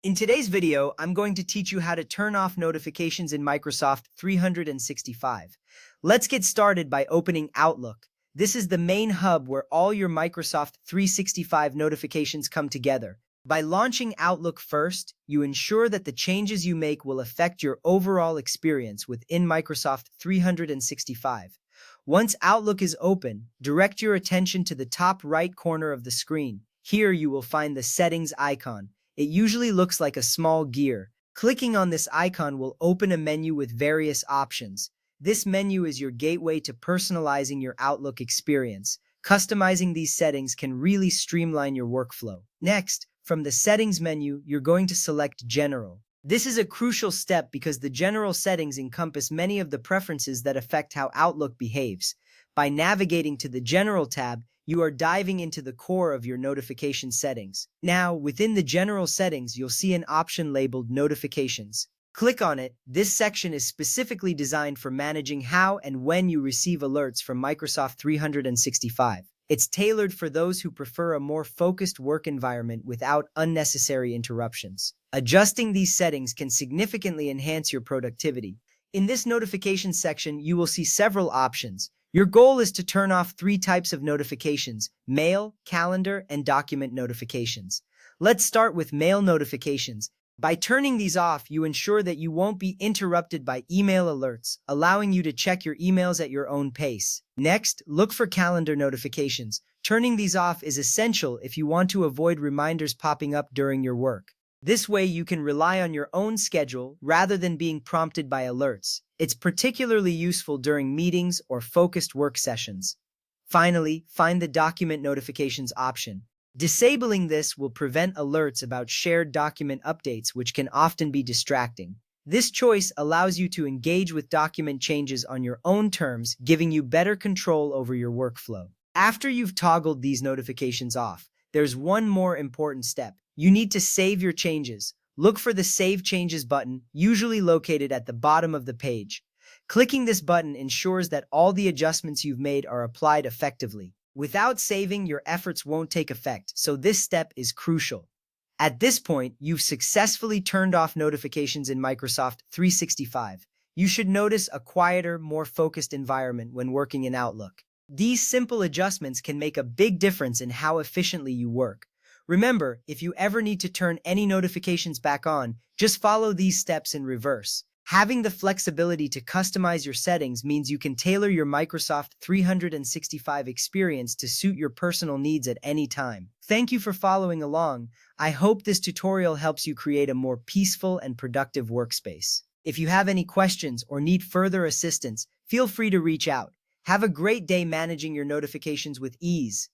In today's video, I'm going to teach you how to turn off notifications in Microsoft 365. Let's get started by opening Outlook. This is the main hub where all your Microsoft 365 notifications come together. By launching Outlook first, you ensure that the changes you make will affect your overall experience within Microsoft 365. Once Outlook is open, direct your attention to the top right corner of the screen. Here you will find the Settings icon. It usually looks like a small gear. Clicking on this icon will open a menu with various options. This menu is your gateway to personalizing your Outlook experience. Customizing these settings can really streamline your workflow. Next, from the Settings menu, you're going to select General. This is a crucial step because the general settings encompass many of the preferences that affect how Outlook behaves. By navigating to the General tab, you are diving into the core of your notification settings. Now, within the general settings, you'll see an option labeled Notifications. Click on it. This section is specifically designed for managing how and when you receive alerts from Microsoft 365. It's tailored for those who prefer a more focused work environment without unnecessary interruptions. Adjusting these settings can significantly enhance your productivity. In this notification section, you will see several options. Your goal is to turn off three types of notifications: mail, calendar, and document notifications. Let's start with mail notifications. By turning these off, you ensure that you won't be interrupted by email alerts, allowing you to check your emails at your own pace. Next, look for calendar notifications. Turning these off is essential if you want to avoid reminders popping up during your work. This way, you can rely on your own schedule rather than being prompted by alerts. It's particularly useful during meetings or focused work sessions. Finally, find the Document Notifications option. Disabling this will prevent alerts about shared document updates, which can often be distracting. This choice allows you to engage with document changes on your own terms, giving you better control over your workflow. After you've toggled these notifications off, there's one more important step. You need to save your changes. Look for the Save Changes button, usually located at the bottom of the page. Clicking this button ensures that all the adjustments you've made are applied effectively. Without saving, your efforts won't take effect, so this step is crucial. At this point, you've successfully turned off notifications in Microsoft 365. You should notice a quieter, more focused environment when working in Outlook. These simple adjustments can make a big difference in how efficiently you work. Remember, if you ever need to turn any notifications back on, just follow these steps in reverse. Having the flexibility to customize your settings means you can tailor your Microsoft 365 experience to suit your personal needs at any time. Thank you for following along. I hope this tutorial helps you create a more peaceful and productive workspace. If you have any questions or need further assistance, feel free to reach out. Have a great day managing your notifications with ease.